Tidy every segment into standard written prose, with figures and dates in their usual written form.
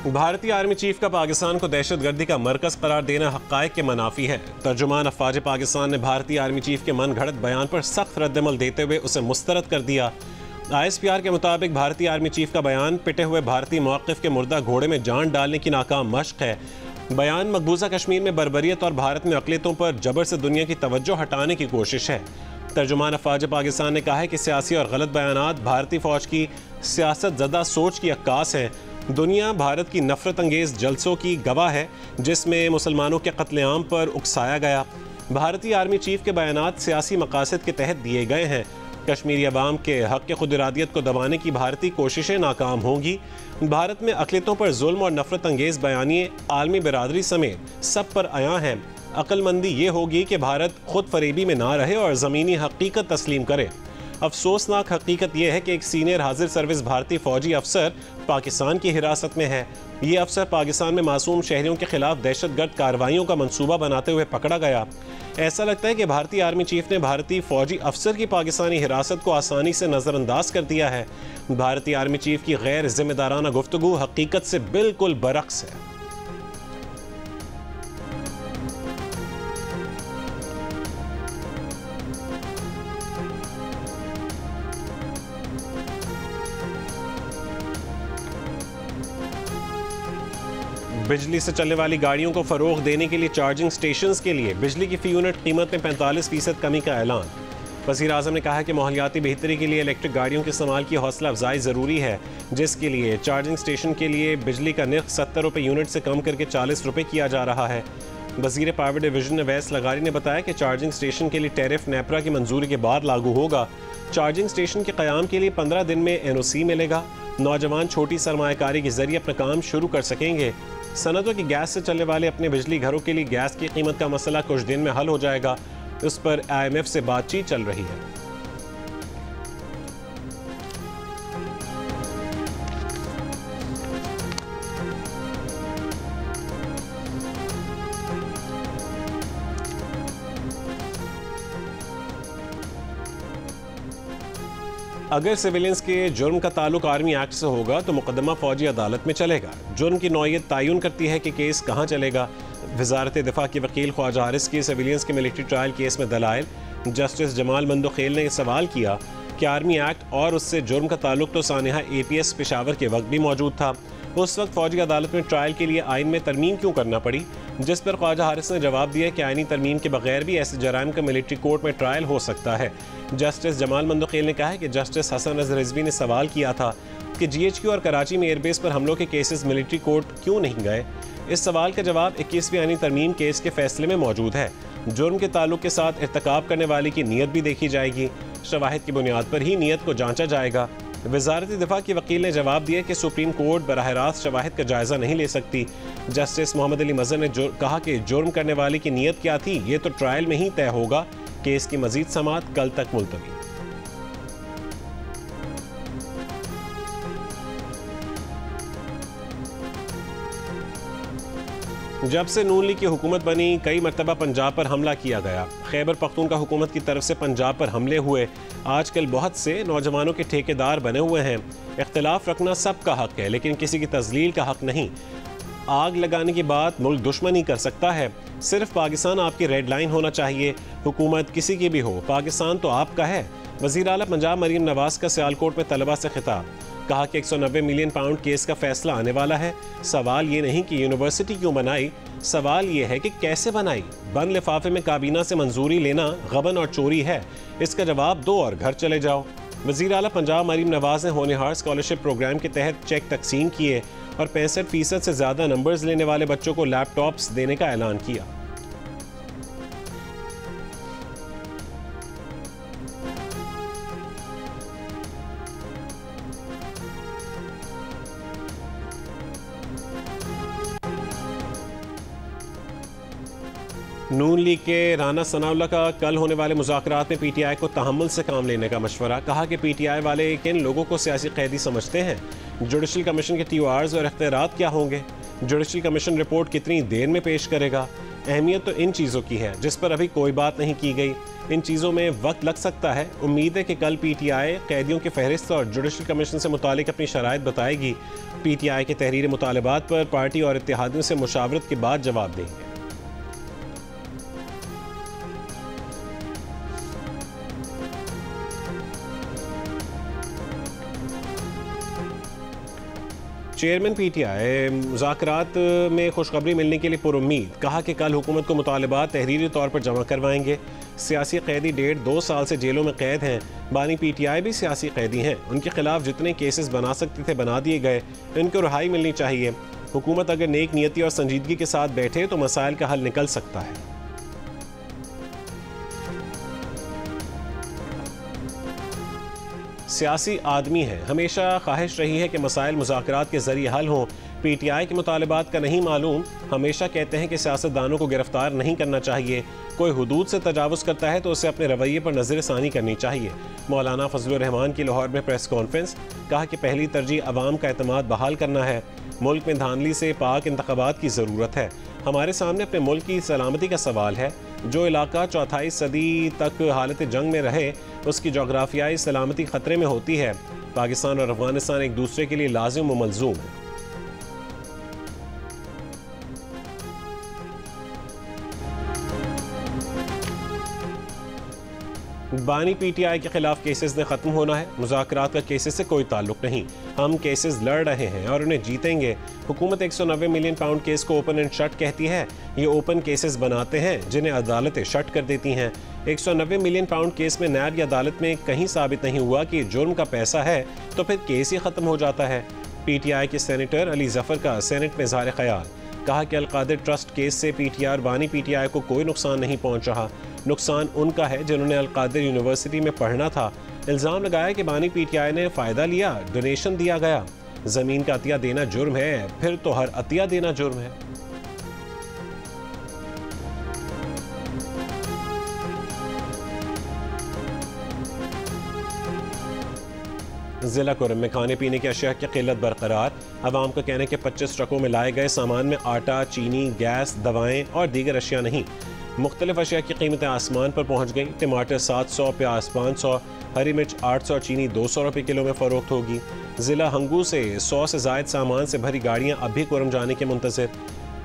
भारतीय army chief का पाकिस्तान को दहशतगर्दी का मरकज करार देना हक़ाइक़ के मनाफी है। तर्जुमान अफ़वाज पाकिस्तान ने भारतीय आर्मी चीफ के मन घड़त बयान पर सख्त रद्दमल देते हुए उसे मुस्तरद कर दिया। ISPR के मुताबिक भारतीय आर्मी चीफ का बयान पिटे हुए भारतीय मौक़िफ़ के मुर्दा घोड़े में जान डालने की नाकाम मशक़ है। बयान मकबूजा कश्मीर में बर्बरियत और भारत में अक़लियतों पर जबर से दुनिया की तवज्जो हटाने की कोशिश है। तर्जुमान अफ़वाज पाकिस्तान ने कहा है कि सियासी और गलत बयानात भारतीय फ़ौज की सियासत ज़दा सोच की अक्कास हैं। दुनिया भारत की नफरत अंगेज़ जलसों की गवाह है जिसमें मुसलमानों के कत्लेआम पर उकसाया गया। भारतीय आर्मी चीफ के बयानात सियासी मकासद के तहत दिए गए हैं। कश्मीरी अवाम के हक़ खुद इरादियत को दबाने की भारतीय कोशिशें नाकाम होंगी। भारत में अक़लियतों पर जुल्म और नफरत अंगेज़ बयानिए आलमी बिरादरी समेत सब पर आया हैं। अक्लमंदी ये होगी कि भारत खुद फरेबी में ना रहे और ज़मीनी हकीकत तस्लीम करे। अफसोसनाक हकीकत यह है कि एक सीनियर हाजिर सर्विस भारतीय फ़ौजी अफसर पाकिस्तान की हिरासत में है। ये अफसर पाकिस्तान में मासूम शहरियों के खिलाफ दहशतगर्द कार्रवाइयों का मंसूबा बनाते हुए पकड़ा गया। ऐसा लगता है कि भारतीय आर्मी चीफ ने भारतीय फ़ौजी अफसर की पाकिस्तानी हिरासत को आसानी से नज़रअंदाज कर दिया है। भारतीय आर्मी चीफ की गैर जिम्मेदाराना गुफ्तगू हकीकत से बिल्कुल बरअक्स है। बिजली से चलने वाली गाड़ियों को फ़रोग़ देने के लिए चार्जिंग स्टेशंस के लिए बिजली की फ़ी यूनिट कीमत में 45% कमी का ऐलान। वज़ीर-ए-आज़म ने कहा कि माहौलियाती बेहतरी के लिए इलेक्ट्रिक गाड़ियों के इस्तेमाल की हौसला अफजाई ज़रूरी है, जिसके लिए चार्जिंग स्टेशन के लिए बिजली का निर्ख 70 रुपये यूनिट से कम करके 40 रुपये किया जा रहा है। वज़ीर पावर डिवीज़न अवैस लगारी ने बताया कि चार्जिंग स्टेशन के लिए टैरिफ नेपरा की मंजूरी के बाद लागू होगा। चार्जिंग स्टेशन के क़याम के लिए 15 दिन में NOC मिलेगा। नौजवान छोटी सरमायाकारी के ज़रिए अपना काम शुरू कर सकेंगे। सनतों की गैस से चलने वाले अपने बिजली घरों के लिए गैस की कीमत का मसला कुछ दिन में हल हो जाएगा। उस पर IMF से बातचीत चल रही है। अगर सिविलियंस के जुर्म का ताल्लुक आर्मी एक्ट से होगा तो मुकदमा फौजी अदालत में चलेगा। जुर्म की नौइयत तयन करती है कि केस कहाँ चलेगा। वज़ारत दिफा के वकील ख्वाजा हारिस की सिविलियंस के मिलिट्री ट्रायल केस में दलाइल। जस्टिस जमाल मंदोखेल ने सवाल किया कि आर्मी एक्ट और उससे जुर्म का ताल्लुक तो सानिहा APS पेशावर के वक्त भी मौजूद था। उस वक्त फौजी अदालत में ट्रायल के लिए आइन में तरमीम क्यों करना पड़ी, जिस पर ख्वाजा हारिस ने जवाब दिया कि आइनी तरमीम के बगैर भी ऐसे जराइम का मिलिट्री कोर्ट में ट्रायल हो सकता है। जस्टिस जमाल मंदोखेल ने कहा है कि जस्टिस हसन अज़हर रिजवी ने सवाल किया था कि GHQ और कराची में एयरबेस पर हमलों के केसेस मिलिट्री कोर्ट क्यों नहीं गए। इस सवाल का जवाब 21वीं आइनी तरमीम केस के फैसले में मौजूद है। जुर्म के ताल्लुक के साथ इर्तिकाब करने वाले की नीयत भी देखी जाएगी। शवाहिद की बुनियाद पर ही नीयत को जांचा जाएगा। वज़ारत दिफा के वकील ने जवाब दिया कि सुप्रीम कोर्ट बराह रास्त शवाहिद का जायज़ा नहीं ले सकती। जस्टिस मोहम्मद अली मज़हर ने कहा कि जुर्म करने वाले की नीयत क्या थी ये तो ट्रायल में ही तय होगा। केस की मज़ीद समाअत कल तक मुलतवी। जब से नून लीग की हुकूमत बनी कई मरतबा पंजाब पर हमला किया गया। खैबर पख्तूनख्वा हुकूमत की तरफ से पंजाब पर हमले हुए। आजकल बहुत से नौजवानों के ठेकेदार बने हुए हैं। इख्तिलाफ रखना सबका हक है लेकिन किसी की तजलील का हक नहीं। आग लगाने की बात मुल्क दुश्मन ही कर सकता है। सिर्फ पाकिस्तान आपकी रेड लाइन होना चाहिए। हुकूमत किसी की भी हो, पाकिस्तान तो आपका है। वज़ीर आला पंजाब मरीम नवाज का सियालकोट में तलबा से खिताब। कहा कि 190 मिलियन पाउंड केस का फैसला आने वाला है। सवाल ये नहीं कि यूनिवर्सिटी क्यों बनाई, सवाल ये है कि कैसे बनाई। बंद लिफाफे में काबीना से मंजूरी लेना गबन और चोरी है। इसका जवाब दो और घर चले जाओ। वज़ीर आला पंजाब मरीम नवाज ने होनहार स्कॉलरशिप प्रोग्राम के तहत चेक तकसीम किए और 65% से ज़्यादा नंबर्स लेने वाले बच्चों को लैपटॉप्स देने का ऐलान किया। नून लीग के राना सनाउल्लाह का कल होने वाले मुज़ाकरात में PTI को तहम्मुल से काम लेने का मशवरा। कहा कि PTI वाले किन लोगों को सियासी कैदी समझते हैं। जुडिशल कमीशन के TORs और इख्तियारात क्या होंगे। जुडिशल कमीशन रिपोर्ट कितनी देर में पेश करेगा। अहमियत तो इन चीज़ों की है जिस पर अभी कोई बात नहीं की गई। इन चीज़ों में वक्त लग सकता है। उम्मीद है कि कल PTI कैदियों की फहरिस्त और जुडिशल कमीशन से मुतालिक अपनी शराइत बताएगी। PTI के तहरीर मुतालबात पर पार्टी और इत्तेहादियों से मुशावरत के बाद जवाब देंगे। चेयरमैन PTI मुज़ाकरात में खुशखबरी मिलने के लिए पुरुम्मीद, कहा कि कल हुकूमत को मुतालबात तहरीरी तौर पर जमा करवाएंगे। सियासी कैदी 1.5-2 साल से जेलों में कैद हैं। बानी PTI भी सियासी कैदी हैं। उनके खिलाफ जितने केसेस बना सकते थे बना दिए गए। इनको रिहाई मिलनी चाहिए। हुकूमत अगर नेक नियति और संजीदगी के साथ बैठे तो मसाइल का हल निकल सकता है। सियासी आदमी है, हमेशा ख्वाहिश रही है कि मसाइल मुज़ाकरात के ज़रिए हल हों। PTI के मुतालबात का नहीं मालूम। हमेशा कहते हैं कि सियासतदानों को गिरफ्तार नहीं करना चाहिए। कोई हुदूद से तजावुज़ करता है तो उसे अपने रवैये पर नज़रसानी करनी चाहिए। मौलाना फजलुर रहमान की लाहौर में प्रेस कॉन्फ्रेंस, कहा कि पहली तरजीह अवाम का एतमाद बहाल करना है। मुल्क में धांधली से पाक इंतखाबात की ज़रूरत है। हमारे सामने अपने मुल्क की सलामती का सवाल है। जो इलाका चौथाई सदी तक हालत जंग में रहे उसकी जोग्राफियाई सलामती ख़तरे में होती है। पाकिस्तान और अफगानिस्तान एक दूसरे के लिए लाजिम व मलजूम है। बानी PTI के खिलाफ केसेस ने ख़त्म होना है। मुज़ाकरात का केसेस से कोई ताल्लुक नहीं। हम केसेस लड़ रहे हैं और उन्हें जीतेंगे। हुकूमत 190 मिलियन पाउंड केस को ओपन एंड शट कहती है। ये ओपन केसेस बनाते हैं जिन्हें अदालतें शट कर देती हैं। 190 मिलियन पाउंड केस में नैब या अदालत में कहीं साबित नहीं हुआ कि जुर्म का पैसा है तो फिर केस ही ख़त्म हो जाता है। PTI के सेनेटर अली जफ़र का सेनेट में इज़हार ख़याल, कहा कि अलकादिर ट्रस्ट केस से PTI और बानी PTI को कोई नुकसान नहीं पहुँच रहा। नुकसान उनका है जिन्होंने अलकादिर यूनिवर्सिटी में पढ़ना था। इल्ज़ाम लगाया कि बानी PTI ने फ़ायदा लिया, डोनेशन दिया गया। ज़मीन का अतिया देना जुर्म है, फिर तो हर अतिया देना जुर्म है। ज़िला कुरम में खाने पीने की अशिया की किल्लत बरकरार। अवाम का कहना है कि 25 ट्रकों में लाए गए सामान में आटा, चीनी, गैस, दवाएं और दीगर अशिया नहीं। मुख्तलिफ अशिया की कीमतें आसमान पर पहुँच गईं। टमाटर 700, प्याज 500, हरी मिर्च 800, चीनी 200 रुपये किलो में फ़रोख्त होगी। ज़िला हंगू से 100 से ज़ायद सामान से भरी गाड़ियाँ अब भी कुरम जाने के मुंतज़िर।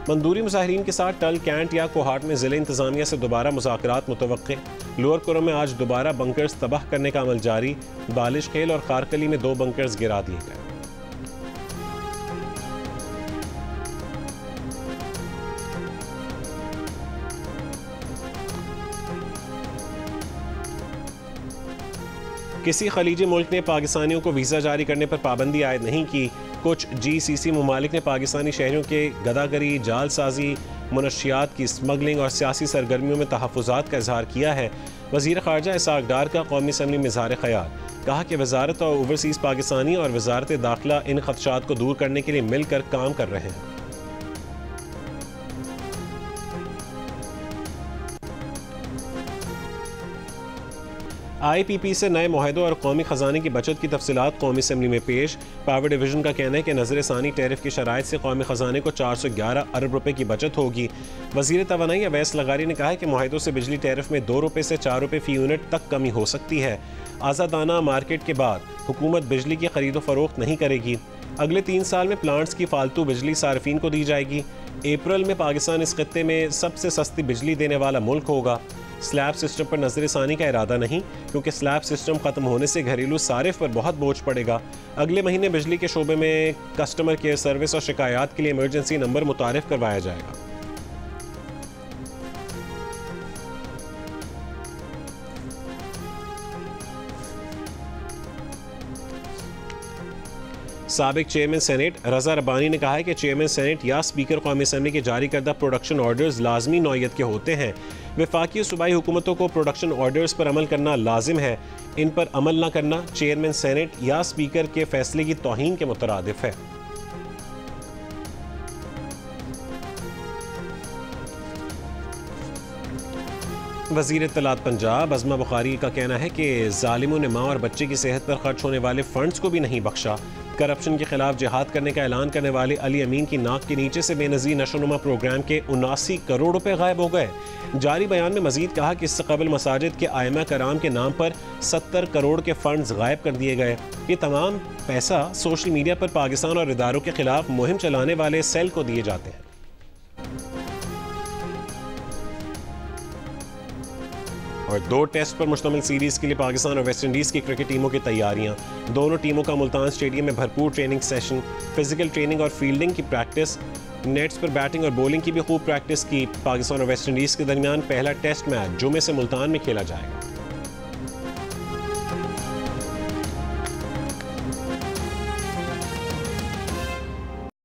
मंदूरी मुजाहिरीन के साथ टल, कैंट या कोहाट में ज़िले इंतज़ामिया से दोबारा मुज़ाकरात मुतवक्के। लोअर कुरम में आज दोबारा बंकर्स तबाह करने का अमल जारी। बालिश खेल और खारकली में 2 बंकर्स गिरा दिए गए। किसी खलीजी मुल्क ने पाकिस्तानियों को वीज़ा जारी करने पर पाबंदी आयद नहीं की। कुछ GCC ममालिक ने पाकिस्तानी शहरियों के गदागरी, जालसाजी, मनशियात की स्मगलिंग और सियासी सरगर्मियों में तहफ़्फ़ुज़ात का इजहार किया है। वज़ीर ख़ारजा इसाक डार का कौमी असम्बली में इज़हार ख़याल, कहा कि वज़ारत और ओवरसीज़ पाकिस्तानी और वज़ारत दाखिला इन ख़दशात को दूर करने के लिए मिलकर काम कर रहे हैं। IPP से नए मुआहदों और कौमी ख़जाने की बचत की तफसीलात कौमी असम्बली में पेश। पावर डिवीज़न का कहना है कि नज़रसानी टैरिफ की शराइत से कौमी ख़जाने को 411 अरब रुपये की बचत होगी। वज़ीर तवानाई अवैस लगारी ने कहा है कि मुआहदों से बिजली टैरिफ में 2 रुपये से 4 रुपये फ़ी यूनिट तक कमी हो सकती है। आज़ादाना मार्केट के बाद हुकूमत बिजली की खरीदो फरोख्त नहीं करेगी। अगले 3 साल में प्लांट्स की फालतू बिजली सार्फिन को दी जाएगी। अप्रैल में पाकिस्तान इस खत्ते में सबसे सस्ती बिजली देने वाला मुल्क होगा। स्लैब सिस्टम पर नज़रसानी का इरादा नहीं, क्योंकि स्लैब सिस्टम ख़त्म होने से घरेलू सारिफ पर बहुत बोझ पड़ेगा। अगले महीने बिजली के शोबे में कस्टमर केयर सर्विस और शिकायत के लिए इमरजेंसी नंबर मुतारिफ करवाया जाएगा। साबिक चेयरमैन सेनेट रज़ा रब्बानी ने कहा है कि चेयरमैन सेनेट या स्पीकर कौमी असम्बली के जारी करदा प्रोडक्शन ऑर्डर्स लाजमी नौयत के होते हैं। वफाकी सूबाई हुकूमतों को प्रोडक्शन ऑर्डर्स पर अमल करना लाजिम है। इन पर अमल न करना चेयरमैन सेनेट या स्पीकर के फैसले की तौहीन के मुतरादिफ है। वज़ीर इत्तलात पंजाब अज़मा बुखारी का कहना है कि ज़ालिमों ने माँ और बच्चे की सेहत पर खर्च होने वाले फंड्स को भी नहीं बख्शा। करप्शन के खिलाफ जिहाद करने का ऐलान करने वाले अली अमीन की नाक के नीचे से बेनज़ीर नशोनुमा प्रोग्राम के 79 करोड़ रुपए गायब हो गए। जारी बयान में मजीद कहा कि इससे कबल मसाजिद के आइमा कराम के नाम पर 70 करोड़ के फंड्स गायब कर दिए गए। ये तमाम पैसा सोशल मीडिया पर पाकिस्तान और इदारों के खिलाफ मुहिम चलाने वाले सेल को दिए जाते हैं। और 2 टेस्ट पर मुश्तमिल सीरीज़ के लिए पाकिस्तान और वेस्ट इंडीज़ की क्रिकेट टीमों की तैयारियां। दोनों टीमों का मुल्तान स्टेडियम में भरपूर ट्रेनिंग सेशन, फिजिकल ट्रेनिंग और फील्डिंग की प्रैक्टिस, नेट्स पर बैटिंग और बॉलिंग की भी खूब प्रैक्टिस की। पाकिस्तान और वेस्ट इंडीज़ के दरमियान पहला टेस्ट मैच जुमे से मुल्तान में खेला जाएगा।